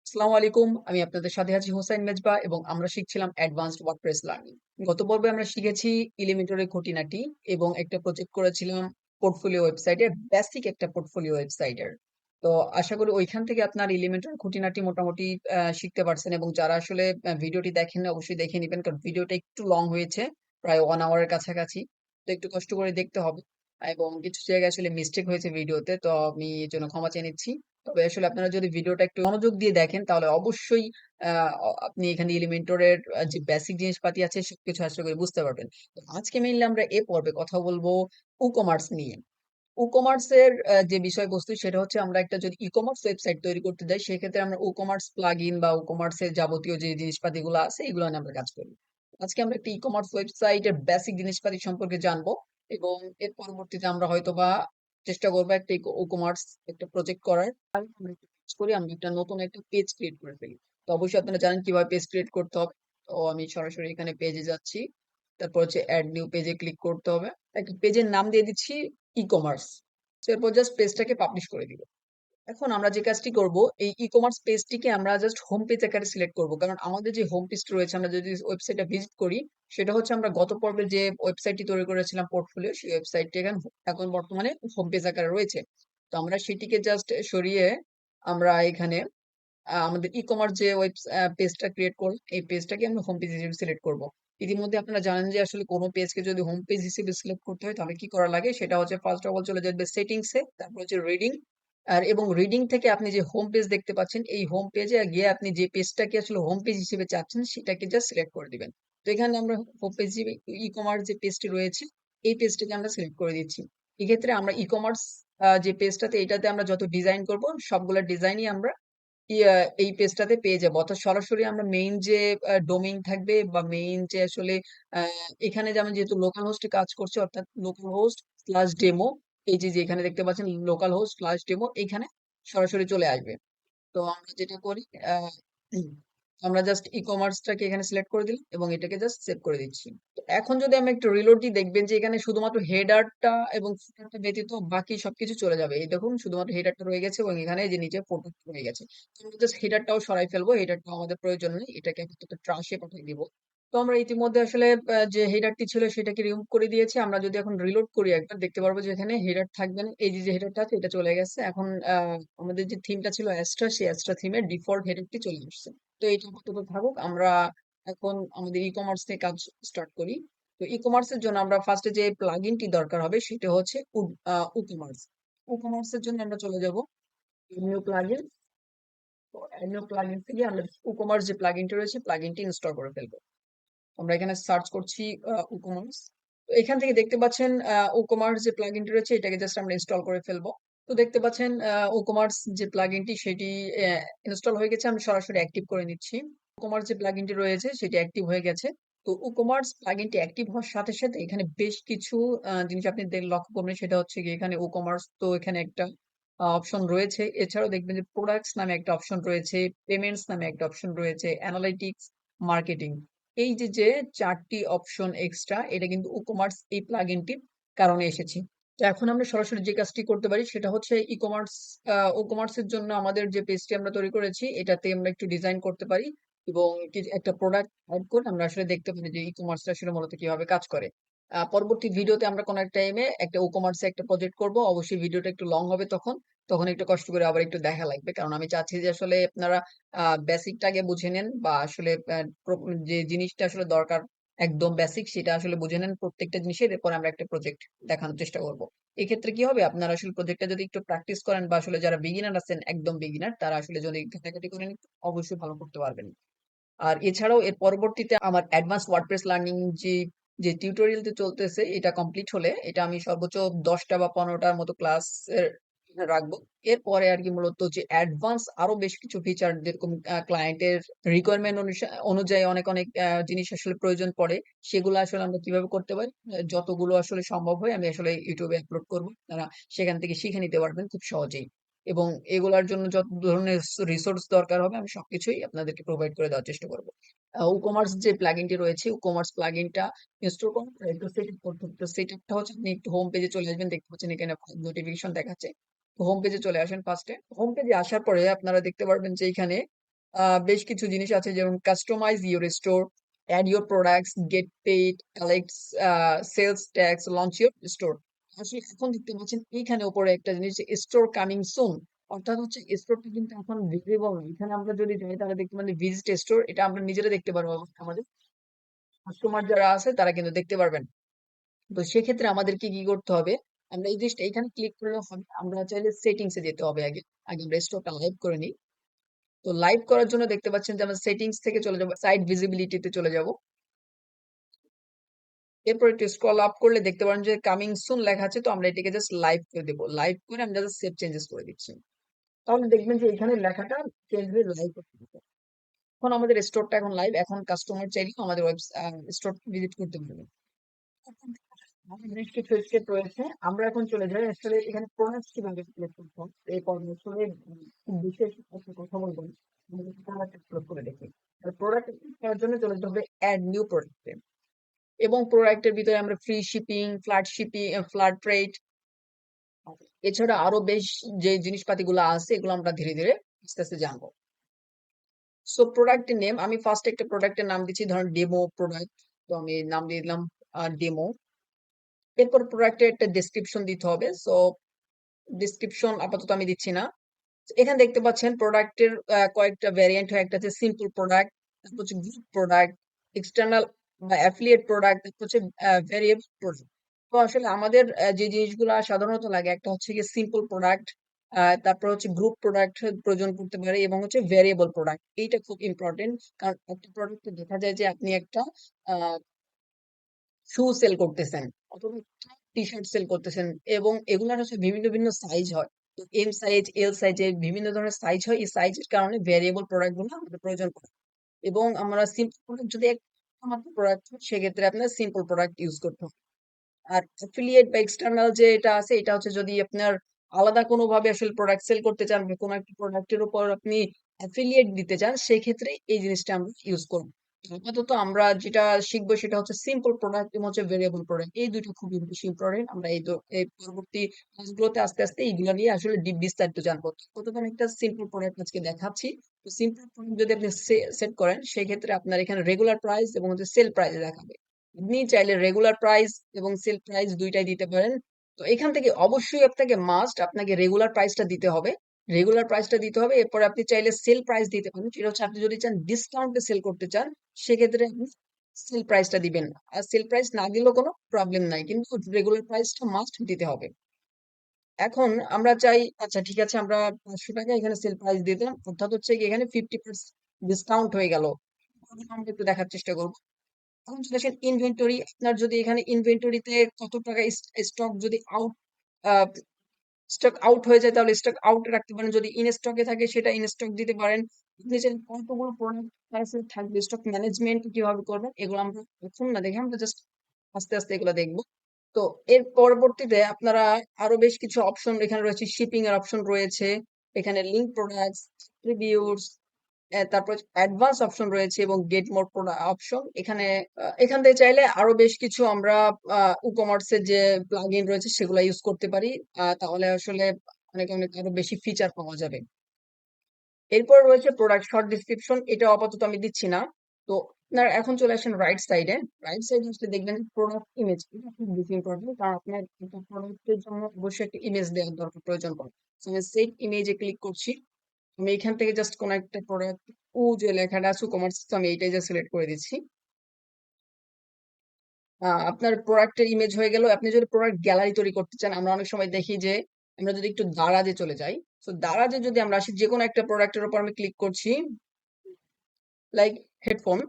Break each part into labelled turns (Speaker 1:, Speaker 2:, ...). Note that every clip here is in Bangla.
Speaker 1: আসসালামু আলাইকুম। আমি আপনাদের সাথে আছি হোসাইন মেজবা এবং আমরা শিখছিলাম অ্যাডভান্সড ওয়ার্ডপ্রেস লার্নিং। গত পর্বে আমরা শিখেছি এলিমেন্টরের খুঁটিনাটি এবং একটা প্রজেক্ট করেছিলাম পোর্টফোলিও ওয়েবসাইটের বেসিক একটা পোর্টফোলিও ওয়েবসাইটের। তো আশা করি ওইখান থেকে আপনার এলিমেন্টরের খুঁটিনাটি মোটামুটি শিখতে পারছেন এবং যারা আসলে ভিডিওটি দেখেন অবশ্যই দেখে নিবেন কারণ ভিডিওটা একটু লং হয়েছে, প্রায় 1 আওয়ারের কাছাকাছি। তো একটু কষ্ট করে দেখতে হবে এবং কিছু জায়গায় আসলে মিস্টেক হয়েছে ভিডিওতে, তো আমি এর জন্য ক্ষমা চেয়ে নিচ্ছি। তবে আসলে আপনারা যদি ভিডিওটা একটু মনোযোগ দিয়ে দেখেন তাহলে অবশ্যই আপনি এখানে এলিমেন্টরের যে বেসিক জিনিসপাতি আছে সবকিছু আশা করি বুঝতে পারবেন। তো আজকে মেইনলি আমরা এ পর্বে কথা বলবো ই-কমার্স নিয়ে। ই-কমার্স এর যে বিষয়বস্তু সেটা হচ্ছে আমরা একটা যদি ই-কমার্স ওয়েবসাইট তৈরি করতে যাই সেক্ষেত্রে আমরা ই-কমার্স প্লাগইন বা ই-কমার্স এর যাবতীয় যে জিনিসপাতিগুলো আছে এগুলো নিয়ে আমরা কাজ করি। আজকে আমরা একটা ই-কমার্স ওয়েবসাইটের বেসিক জিনিসপাতি সম্পর্কে জানবো এবং এর পরবর্তীতে আমরা হয়তোবা চেষ্টা করবো একটা ই-কমার্স একটা প্রজেক্ট করার। আমরা একটা কাজ করি, আমরা একটা নতুন একটা পেজ ক্রিয়েট করে ফেলি। তো অবশ্যই আপনারা জানেন কিভাবে পেজ ক্রিয়েট করতে হবে। তো আমি সরাসরি এখানে পেজে যাচ্ছি, তারপর হচ্ছে অ্যাড নিউ পেজে ক্লিক করতে হবে। একটা পেজের নাম দিয়ে দিচ্ছি ই-কমার্স। এরপর জাস্ট পেজটাকে পাবলিশ করে দিব। এখন আমরা যে কাজটি করব, এই ই-কমার্স পেজটিকে আমরা জাস্ট হোম পেজ আকারে সিলেক্ট করব, কারণ আমাদের যে হোম পেজটি রয়েছে আমরা যদি ওয়েবসাইটটা ভিজিট করি সেটা হচ্ছে আমরা গত পর্বে যে ওয়েবসাইটটি তৈরি করেছিলাম পোর্টফোলিও, সেই ওয়েবসাইটটি এখন এখন বর্তমানে হোম পেজ আকারে রয়েছে। তো আমরা সেটিকে জাস্ট সরিয়ে আমরা এখানে আমাদের ই-কমার্স যে ওয়েব পেজটা ক্রিয়েট করব এই পেজটাকে আমরা হোম পেজ হিসেবে সিলেক্ট করব। ইতিমধ্যে আপনারা জানেন যে আসলে কোনো পেজকে যদি হোম পেজ হিসেবে সিলেক্ট করতে হয় তাহলে কি করা লাগে, সেটা হচ্ছে ফার্স্ট অফ অল চলে যাবে সেটিংসে, তারপর হচ্ছে রিডিং, আর এবং রিডিং থেকে আপনি যে হোম পেজ দেখতে পাচ্ছেন এই হোম পেজে গিয়ে আপনি যে পেজটাকে আসলে হোম পেজ হিসেবে চাচ্ছেন সেটাকে জাস্ট সিলেক্ট করে দিবেন। তো এখানে আমরা হোম পেজ ই-কমার্স যে পেজটি রয়েছে এই পেজটাকে আমরা সিলেক্ট করে দিচ্ছি। এক্ষেত্রে আমরা ই-কমার্স যে পেজটাতে এটাতে আমরা যত ডিজাইন করব সবগুলো ডিজাইনই আমরা এই পেজটাতে পেয়ে যাবো, অর্থাৎ সরাসরি আমরা মেইন যে ডোমেইন থাকবে বা মেইন যে আসলে এখানে যেমন যেহেতু লোকাল হোস্টে কাজ করছে অর্থাৎ লোকাল হোস্ট স্ল্যাশ ডেমো, এই যে যে এখানে দেখতে পাচ্ছেন লোকাল হোস্ট স্ল্যাশ ডেমো এখানে সরাসরি চলে আসবে। তো আমরা যেটা করি, আহ, উম, আমরা জাস্ট ই কমার্সটাকে এখানে সিলেক্ট করে দিলাম এবং এটাকে জাস্ট সেভ করে দিচ্ছি। তো এখন যদি আমি একটু রিলোড দিই দেখবেন যে এখানে শুধুমাত্র হেডারটা এবং ফুটারটা ব্যতীত বাকি সবকিছু চলে যাবে। এই দেখুন শুধুমাত্র হেডারটা রয়ে গেছে এবং এখানে এই যে নিচে ফটো রয়ে গেছে। তো আমরা জাস্ট হেডারটাও সরাই ফেলবো, হেডারটাও আমাদের প্রয়োজন নেই, এটাকে আপাতত ট্রাশে পাঠিয়ে দিব। তো আমরা ইতিমধ্যে আসলে যে হেডারটি ছিল সেটাকে রিমুভ করে দিয়েছি। আমরা যদি এখন রিলোড করি একবার দেখতে পারবো যে এখানে হেডার থাকবে না, এই যে যে হেডারটা আছে এটা চলে গেছে। এখন আমাদের যে থিমটা ছিল অ্যাস্ট্রা, সেই অ্যাস্ট্রা থিমের ডিফল্ট হেডারটি চলে আসছে। তো এইটা আপাতত থাকুক, আমরা এখন আমাদের ই কমার্স নিয়ে কাজ স্টার্ট করি। তো ই কমার্সের জন্য আমরা ফার্স্টে যে প্লাগইনটি দরকার হবে সেটা হচ্ছে ই-কমার্স। ই-কমার্সের জন্য আমরা চলে যাব নিউ প্লাগইন। তো নিউ প্লাগইন থেকে আমরা ই-কমার্স যে প্লাগইনটি রয়েছে প্লাগইনটি ইনস্টল করে ফেলবো। আমরা এখানে সার্চ করছি ই-কমার্স। তো এখান থেকে দেখতে পাচ্ছেন ই-কমার্স যে প্লাগইনটি রয়েছে এটাকে জাস্ট আমরা ইনস্টল করে ফেলবো। তো দেখতে পাচ্ছেন ই-কমার্স যে প্লাগইনটি সেটি ইনস্টল হয়ে গেছে, আমি সরাসরি অ্যাক্টিভ করে নিচ্ছি। ই-কমার্স যে প্লাগইনটি রয়েছে সেটি অ্যাক্টিভ হয়ে গেছে। তো ই-কমার্স প্লাগইনটি অ্যাক্টিভ হওয়ার সাথে সাথে এখানে বেশ কিছু জিনিস আপনি লক্ষ্য করবেন, সেটা হচ্ছে কি এখানে ই-কমার্স তো এখানে একটা অপশন রয়েছে, এছাড়াও দেখবেন যে প্রোডাক্টস নামে একটা অপশন রয়েছে, পেমেন্টস নামে একটা অপশন রয়েছে, অ্যানালাইটিক্স, মার্কেটিং। এই যে যে 4টি অপশন এক্সট্রা এটা কিন্তু ই-কমার্স এই প্লাগইনটির কারণে এসেছে। তো এখন আমরা সরাসরি যে কাজটি করতে পারি সেটা হচ্ছে ই-কমার্স ই-কমার্স এর জন্য আমাদের যে পেজটি আমরা তৈরি করেছি এটাতে আমরা একটু ডিজাইন করতে পারি এবং একটা প্রোডাক্ট অ্যাড করে আমরা আসলে দেখতে পারি যে ই-কমার্সটা আসলে মূলত কিভাবে কাজ করে। পরবর্তী ভিডিওতে আমরা কোনো এক টাইমে একটা ই-কমার্সে একটা প্রজেক্ট করব, অবশ্যই ভিডিওটা একটু লং হবে তখন, তখন একটু কষ্ট করে আবার একটু দেখা লাগবে, কারণ আমি চাচ্ছি যে আসলে আপনারা বেসিকটা আগে বুঝে নেন বা আসলে যে জিনিসটা আসলে দরকার একদম বেসিক সেটা আসলে বুঝে নেন প্রত্যেকটা জিনিসের, এরপর আমরা একটা প্রজেক্ট দেখানোর চেষ্টা করব। এক্ষেত্রে কি হবে, আপনারা আসলে প্রজেক্টটা যদি একটু প্র্যাকটিস করেন বা আসলে যারা বিগিনার আছেন একদম বিগিনার তারা আসলে যদি ঘাটাঘাটি করেন অবশ্যই ভালো করতে পারবেন। আর এছাড়াও এর পরবর্তীতে আমার অ্যাডভান্স ওয়ার্ডপ্রেস লার্নিং যে যে টিউটোরিয়ালটি চলতেছে এটা কমপ্লিট হলে এটা আমি সর্বোচ্চ 10টা বা 15টার মতো ক্লাস রাখবো। এরপরে আর কি মূলত যে অ্যাডভান্স আরো বেশ কিছু ফিচার যেরকম ক্লায়েন্টের রিকোয়ারমেন্ট অনুযায়ী অনেক অনেক জিনিস আসলে প্রয়োজন পড়ে, সেগুলো আসলে আমরা কিভাবে করতে পারি যতগুলো আসলে সম্ভব হয় আমি আসলে ইউটিউবে আপলোড করবো, তারা সেখান থেকে শিখে নিতে পারবেন খুব সহজেই। এবং এগুলার জন্য যত ধরনের রিসোর্স দরকার হবে আমি সবকিছুই আপনাদেরকে প্রোভাইড করে দেওয়ার চেষ্টা করব। ই-কমার্স যে প্লাগইনটি রয়েছে ই-কমার্স প্লাগইনটা ইনস্টল করার পরে একটু সেটআপ করতে হবে। তো সেটআপটা হচ্ছে আপনি একটু হোম পেজে চলে আসবেন, দেখতে পাচ্ছেন এখানে নোটিফিকেশন দেখাচ্ছে। তো হোম পেজে চলে আসেন, ফার্স্টে হোম পেজে আসার পরে আপনারা দেখতে পারবেন যে এখানে বেশ কিছু জিনিস আছে যেমন customize your store, add your products, get paid, collect sales tax, launch your store. আসলে এখন দেখতে পাচ্ছেন এইখানে উপরে একটা জিনিস স্টোর কামিং সুন, অর্থাৎ হচ্ছে স্টোরটা কিন্তু এখন ভিজিবল না। এখানে আমরা যদি যাই তাহলে দেখতে পারি ভিজিট স্টোর, এটা আমরা নিজেরা দেখতে পারবো, আমাদের কাস্টমার যারা আছে তারা কিন্তু দেখতে পারবেন। তো সেক্ষেত্রে আমাদেরকে কি করতে হবে, আমরা এই জিনিসটা এখানে ক্লিক করলে হবে, আমরা চাইলে সেটিংস এ যেতে হবে আগে। আগে আমরা স্টোরটা লাইভ করে নিই। তো লাইভ করার জন্য দেখতে পাচ্ছেন যে আমরা সেটিংস থেকে চলে যাব, সাইট ভিজিবিলিটিতে চলে যাব। এরপর একটু স্ক্রল আপ করলে দেখতে পারেন যে কামিং সুন লেখা আছে, তো আমরা এটাকে জাস্ট লাইভ করে দেবো। লাইভ করে আমরা জাস্ট সেভ চেঞ্জেস করে দিচ্ছি। তাহলে দেখবেন যে এখানে লেখাটা চেঞ্জ হয়ে লাইভ হচ্ছে। এখন আমাদের স্টোরটা এখন লাইভ, এখন কাস্টমার চাইলে আমাদের স্টোর ভিজিট করতে পারবে। আমাদের বেশ কিছু স্টেপ রয়েছে, আমরা এখন চলে যাই আসলে এখানে প্রোডাক্ট কিভাবে সিলেক্ট করতে হয় এই পর্বে। আসলে খুব বিশেষ একটা কথা বলবো, প্রোডাক্ট এক্সপ্লোর করে দেখি। প্রোডাক্ট করার জন্য চলে যেতে হবে অ্যাড নিউ প্রোডাক্টে, এবং প্রোডাক্টের ভিতরে আমরা ফ্রি শিপিং, ফ্ল্যাট রেট, এছাড়া আরো বেশ যে জিনিসপাতিগুলো আছে এগুলো আমরা ধীরে ধীরে আস্তে আস্তে জানবো। সো প্রোডাক্টের নেম, আমি ফার্স্ট একটা প্রোডাক্টের নাম দিচ্ছি, ধরেন ডেমো প্রোডাক্ট। তো আমি নাম দিয়ে দিলাম ডেমো। এরপর প্রোডাক্টের একটা ডেসক্রিপশন দিতে হবে। সো ডেসক্রিপশন আপাতত আমি দিচ্ছি না। এখানে দেখতে পাচ্ছেন প্রোডাক্টের কয়েকটা ভ্যারিয়েন্ট হয়, একটা হচ্ছে সিম্পল প্রোডাক্ট, তারপর হচ্ছে গ্রুপ প্রোডাক্ট, এক্সটার্নাল বা অ্যাফিলিয়েট প্রোডাক্ট, তারপর হচ্ছে ভ্যারিয়েবল প্রোডাক্ট। তো আসলে আমাদের যে জিনিসগুলো সাধারণত লাগে একটা হচ্ছে গিয়ে সিম্পল প্রোডাক্ট, তারপর হচ্ছে গ্রুপ প্রোডাক্ট প্রয়োজন করতে পারে, এবং হচ্ছে ভ্যারিয়েবল প্রোডাক্ট। এইটা খুব ইম্পর্টেন্ট, কারণ একটা প্রোডাক্টে দেখা যায় যে আপনি একটা শু সেল করতেছেন অথবা টি শার্ট সেল করতেছেন, এবং এগুলার হচ্ছে ভিন্ন ভিন্ন সাইজ হয়। তো এম সাইজ, এল সাইজে বিভিন্ন ধরনের সাইজ হয়, এই সাইজের কারণে ভ্যারিয়েবল প্রোডাক্ট গুলো আমাদের প্রয়োজন পড়ে। এবং আমরা সিম্পল প্রোডাক্ট যদি একটা মাত্র প্রোডাক্ট হয় সেক্ষেত্রে আপনার সিম্পল প্রোডাক্ট ইউজ করতে হবে। আর অ্যাফিলিয়েট বা এক্সটার্নাল যে এটা আছে, এটা হচ্ছে যদি আপনার আলাদা কোনো ভাবে আসলে প্রোডাক্ট সেল করতে চান বা কোনো একটা প্রোডাক্টের উপর আপনি অ্যাফিলিয়েট দিতে চান, সেক্ষেত্রে এই জিনিসটা আমরা ইউজ করব। আপাতত আমরা যেটা শিখবো সেটা হচ্ছে সিম্পল প্রোডাক্ট এবং হচ্ছে ভেরিয়েবল প্রোডাক্ট, এই দুটো খুবই বেশি ইম্পর্টেন্ট। আমরা এই পরবর্তী ক্লাসগুলোতে আস্তে আস্তে এইগুলো নিয়ে আসলে ডিপ বিস্তারিত জানবো। প্রথমে আমি একটা সিম্পল প্রোডাক্ট আজকে দেখাচ্ছি। তো সিম্পল প্রোডাক্ট যদি আপনি সেট করেন সেক্ষেত্রে আপনার এখানে রেগুলার প্রাইস এবং হচ্ছে সেল প্রাইস দেখাবে। আপনি চাইলে রেগুলার প্রাইস এবং সেল প্রাইস দুইটাই দিতে পারেন। তো এখান থেকে অবশ্যই আপনাকে রেগুলার প্রাইসটা দিতে হবে। রেগুলার প্রাইসটা দিতে হবে, এরপরে আপনি চাইলে সেল প্রাইস দিতে পারেন। সেটা হচ্ছে আপনি যদি চান ডিসকাউন্টে সেল করতে চান, সেক্ষেত্রে আপনি সেল প্রাইসটা দিবেন না। আর সেল প্রাইস না দিলেও কোনো প্রবলেম নাই, কিন্তু রেগুলার প্রাইসটা মাস্ট দিতে হবে। এখন আমরা চাই, আচ্ছা ঠিক আছে, আমরা 500 টাকা এখানে সেল প্রাইস দিয়ে দিলাম, অর্থাৎ হচ্ছে কি এখানে 50% ডিসকাউন্ট হয়ে গেল। আমরা একটু দেখার চেষ্টা করবো। এখন চলে আসেন ইনভেন্টরি, আপনার যদি এখানে ইনভেন্টরিতে কত টাকা স্টক যদি স্টক আউট হয়ে যায় তাহলে স্টক আউট রাখতে পারেন, যদি ইন স্টকে থাকে সেটা ইন স্টক দিতে পারেন। আপনি চাইলে কতগুলো প্রোডাক্ট থাকবে, স্টক ম্যানেজমেন্ট কিভাবে করবেন, এগুলো আমরা এখন না দেখে আমরা জাস্ট আস্তে আস্তে এগুলো দেখবো। তো এর পরবর্তীতে আপনারা আরো বেশ কিছু অপশন এখানে রয়েছে, শিপিং এর অপশন রয়েছে, এখানে লিঙ্ক প্রোডাক্টস, রিভিউস, তারপর অ্যাডভান্স অপশন রয়েছে, এবং গেট মোর অপশন। এখানে এখান থেকে চাইলে আরো বেশ কিছু আমরা ই কমার্সের যে প্লাগইন রয়েছে সেগুলো ইউজ করতে পারি। তাহলে আসলে অনেক অনেক আরো বেশি ফিচার পাওয়া যাবে। এরপর রয়েছে প্রোডাক্ট শর্ট ডিসক্রিপশন, এটা আপাতত আমি দিচ্ছি না। তো আপনার এখন চলে আসেন রাইট সাইডে। রাইট সাইডে আসলে দেখবেন প্রোডাক্ট ইমেজ, এটা খুব বেশি ইম্পর্টেন্ট, কারণ আপনার একটা প্রোডাক্টের জন্য অবশ্যই একটা ইমেজ দেওয়ার দরকার, প্রয়োজন পড়ে। আমি সেভ ইমেজে ক্লিক করছি। আমি এখান থেকে জাস্ট কোন একটা প্রোডাক্ট, যে লেখাটা আছে কমার্স, আমি এইটাই জাস্ট সিলেক্ট করে দিচ্ছি। আপনার প্রোডাক্টের ইমেজ হয়ে গেল। আপনি যদি প্রোডাক্ট গ্যালারি তৈরি করতে চান, আমরা অনেক সময় দেখি যে আমরা যদি একটু দারাজে চলে যাই, তো দারাজে যদি আমরা আসি, যে কোনো একটা প্রোডাক্টের উপর আমি ক্লিক করছি, লাইক হেডফোন।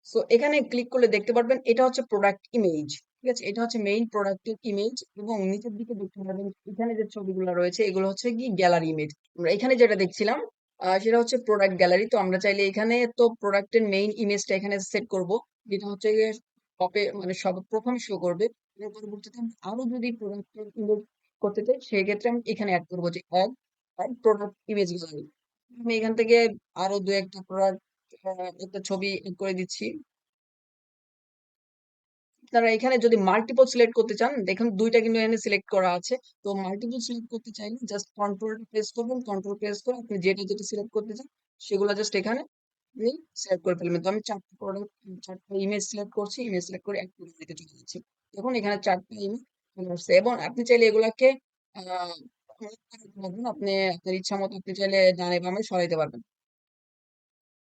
Speaker 1: সো এখানে ক্লিক করলে দেখতে পারবেন এটা হচ্ছে প্রোডাক্ট ইমেজ। ঠিক আছে, এটা হচ্ছে মেইন প্রোডাক্টের ইমেজ, এবং নিচের দিকে দেখতে পারবেন এখানে যে ছবিগুলো রয়েছে এগুলো হচ্ছে কি গ্যালারি ইমেজ। আমরা এখানে যেটা দেখছিলাম সেটা হচ্ছে প্রোডাক্ট গ্যালারি। তো আমরা চাইলে এখানে তো প্রোডাক্টের মেইন ইমেজটা এখানে সেট করব, যেটা হচ্ছে গিয়ে টপে মানে সব প্রথমে শো করবে। এর পরবর্তীতে আমি আরো যদি প্রোডাক্টের ইমেজ করতে চাই সেক্ষেত্রে আমি এখানে অ্যাড করবো যে অ্যাড প্রোডাক্ট ইমেজ গ্যালারি। আমি এখান থেকে আরো দু একটা প্রোডাক্ট একটা ছবি add করে দিচ্ছি। আপনারা এখানে যদি মাল্টিপল সিলেক্ট করতে চান, দেখুন ২ টা কিন্তু এখানে সিলেক্ট করা আছে। তো মাল্টিপল সিলেক্ট করতে চাইলে জাস্ট কন্ট্রোল প্রেস করবেন। কন্ট্রোল প্রেস করে আপনি যেটা সিলেক্ট করতে চান সেগুলো জাস্ট এখানে আপনি সিলেক্ট করে ফেলবেন। তো আমি ৪ টা প্রোডাক্ট ৪ টা ইমেজ সিলেক্ট করছি। ইমেজ সিলেক্ট করে এড গ্যালারিতে চলে যাচ্ছি। দেখুন এখানে ৪ টা ইমেজ চলে আসছে এবং আপনি চাইলে এগুলাকে আ মুভ করাতে পারবেন। আপনি আপনার ইচ্ছামত আপনি চাইলে ডানে বামে সরাইতে পারবেন।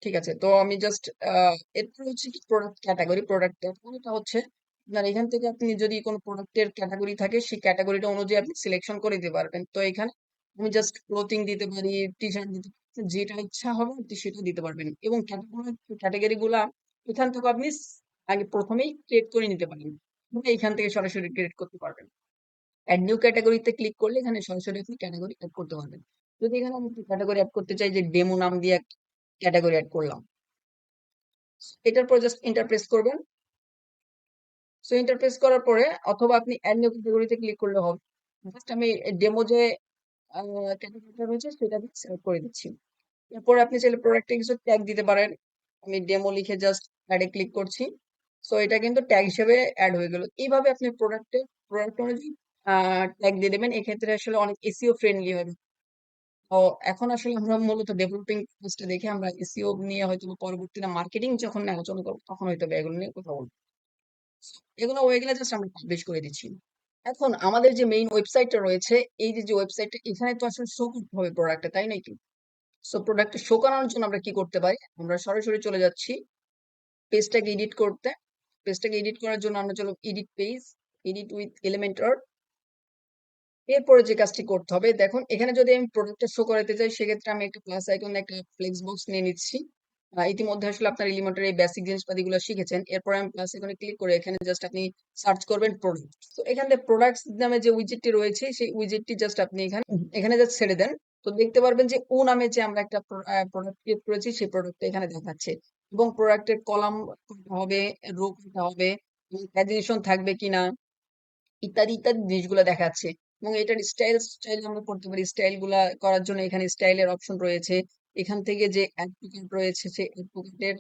Speaker 1: ঠিক আছে। তো আমি জাস্ট এরপরে হচ্ছে কি প্রোডাক্ট ক্যাটেগরি। প্রোডাক্ট ক্যাটেগরিটা হচ্ছে আপনার এখান থেকে আপনি যদি কোনো প্রোডাক্টের ক্যাটেগরি থাকে সেই ক্যাটেগরিটা অনুযায়ী আপনি সিলেকশন করে দিতে পারবেন। তো এখানে আমি জাস্ট ক্লোথিং দিতে পারি, টি-শার্ট দিতে পারি। যেটা ইচ্ছা হবে আপনি সেটা দিতে পারবেন। এবং ক্যাটেগরি গুলা এখান থেকে আপনি আগে প্রথমেই ক্রিয়েট করে নিতে পারেন। এবং এইখান থেকে সরাসরি ক্রিয়েট করতে পারবেন। এড নিউ ক্যাটেগরিতে ক্লিক করলে এখানে সরাসরি আপনি ক্যাটেগরি এড করতে পারবেন। যদি এখানে আমি ক্যাটেগরি এড করতে চাই যে ডেমো নাম দিয়ে একটা ক্যাটেগরি এড করলাম। এটার পর জাস্ট এন্টার প্রেস করবেন। সো এন্টার প্রেস করার পরে অথবা আপনি অ্যাড নিউ ক্যাটাগরিতে ক্লিক করলে হবে। জাস্ট আমি ডেমো যে ক্যাটাগরিটা রয়েছে সেটা সিলেক্ট করে দিচ্ছি। এরপরে আপনি চাইলে প্রোডাক্টে কিছু ট্যাগ দিতে পারেন। আমি ডেমো লিখে জাস্ট অ্যাডে ক্লিক করছি। সো এটা কিন্তু ট্যাগ হিসেবে অ্যাড হয়ে গেল। এইভাবে আপনি প্রোডাক্ট অনুযায়ী ট্যাগ দিয়ে দেবেন। এক্ষেত্রে আসলে অনেক এসইও ফ্রেন্ডলি হবে। তো এখন আসলে আমরা মূলত ডেভেলপিং কাজটা দেখে আমরা এসইও নিয়ে হয়তো পরবর্তীতে মার্কেটিং যখন আলোচনা করবো তখন হয়তো এগুলো নিয়ে কথা বলবো। এগুলো হয়ে গেলে জাস্ট আমরা পাবলিশ করে দিচ্ছি। এখন আমাদের যে মেইন ওয়েবসাইটটা রয়েছে, এই যে ওয়েবসাইটটা এখানে তো আসলে শো করতে হবে প্রোডাক্টটা, তাই নাকি? সো প্রোডাক্টটা শো করানোর জন্য আমরা কি করতে পারি? আমরা সরাসরি চলে যাচ্ছি পেজটাকে এডিট করতে। পেজটাকে এডিট করার জন্য আমরা চলো edit page, edit with Elementor. এরপরে যে কাজটি করতে হবে দেখুন এখানে যদি আমি প্রোডাক্টটা শো করাতে চাই সেক্ষেত্রে আমি একটা প্লাস আইকন একটা ফ্লেক্স বক্স নিয়ে নিচ্ছি। ইতিমধ্যে আসলে আপনার এলিমেন্টর এই বেসিক জিনিসপাতিগুলো শিখেছেন। এরপরে আমি প্লাস আইকনে ক্লিক করে এখানে জাস্ট আপনি সার্চ করবেন প্রোডাক্ট। তো এখানে প্রোডাক্টস নামে যে উইজেটটি রয়েছে সেই উইজেটটি জাস্ট আপনি এখানে জাস্ট ছেড়ে দেন। তো দেখতে পারবেন যে ও নামে যে আমরা একটা প্রোডাক্ট ক্রিয়েট করেছি সেই প্রোডাক্টটা এখানে দেখাচ্ছে এবং প্রোডাক্টের কলাম কোনটা হবে, রো কোনটা হবে, প্যাজিনেশন থাকবে কিনা ইত্যাদি ইত্যাদি জিনিসগুলো দেখাচ্ছে। এবং এটার স্টাইল আমরা করতে পারি। স্টাইল গুলা করার জন্য এখানে স্টাইলের অপশন রয়েছে। এখান থেকে যে অ্যাডভোকেট রয়েছে সেই অ্যাডভোকেটের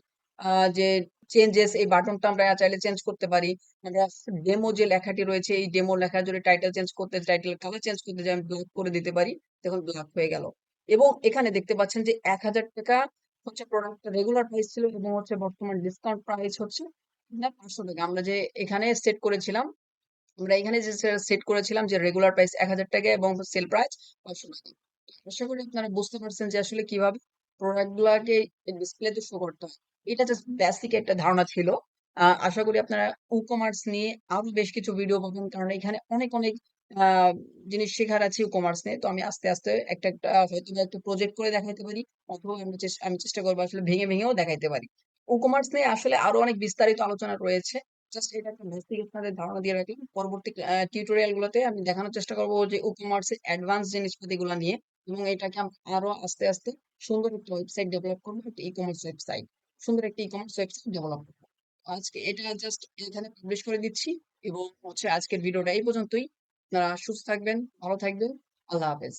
Speaker 1: যে চেঞ্জেস এই বাটনটা আমরা চাইলে চেঞ্জ করতে পারি। আমরা ডেমো যে লেখাটি রয়েছে এই ডেমো লেখা যদি টাইটেল চেঞ্জ করতে টাইটেল কালার চেঞ্জ করতে যাই আমি ব্ল্যাক করে দিতে পারি। দেখুন ব্ল্যাক হয়ে গেল। এবং এখানে দেখতে পাচ্ছেন যে ১,০০০ টাকা হচ্ছে প্রোডাক্টটা রেগুলার প্রাইস ছিল এবং হচ্ছে বর্তমান ডিসকাউন্ট প্রাইস হচ্ছে ৫০০ টাকা। আমরা যে এখানে সেট করেছিলাম আমরা এখানে যে সেট করেছিলাম যে রেগুলার প্রাইস ১,০০০ টাকা এবং সেল প্রাইস ৫০০ টাকা। আশা করি আপনারা বুঝতে পারছেন যে আসলে কিভাবে প্রোডাক্ট গুলাকে ডিসপ্লেতে শো করতে হয়। এটা জাস্ট বেসিক একটা ধারণা ছিল। আশা করি আপনারা ই কমার্স নিয়ে আরো বেশ কিছু ভিডিও পাবেন কারণ এখানে অনেক অনেক আহ জিনিস শেখার আছে ই কমার্স নিয়ে। তো আমি আস্তে আস্তে একটা হয়তো বা একটা প্রজেক্ট করে দেখাইতে পারি অথবা আমি চেষ্টা করবো আসলে ভেঙে ভেঙেও দেখাইতে পারি। ই কমার্স নিয়ে আসলে আরো অনেক বিস্তারিত আলোচনা রয়েছে। জাস্ট এটা একটা বেসিক আপনাদের ধারণা দিয়ে রাখলাম। পরবর্তী টিউটোরিয়াল গুলোতে আমি দেখানোর চেষ্টা করবো যে ই-কমার্স এর অ্যাডভান্স জিনিসপাতিগুলো নিয়ে এবং এটাকে আমরা আরো আস্তে আস্তে সুন্দর একটা ওয়েবসাইট ডেভেলপ করবো, একটা ই-কমার্স ওয়েবসাইট। সুন্দর একটা ই-কমার্স ওয়েবসাইট ডেভেলপ করবো। আজকে এটা জাস্ট এখানে পাবলিশ করে দিচ্ছি এবং হচ্ছে আজকের ভিডিওটা এই পর্যন্তই। আপনারা সুস্থ থাকবেন, ভালো থাকবেন। আল্লাহ হাফেজ।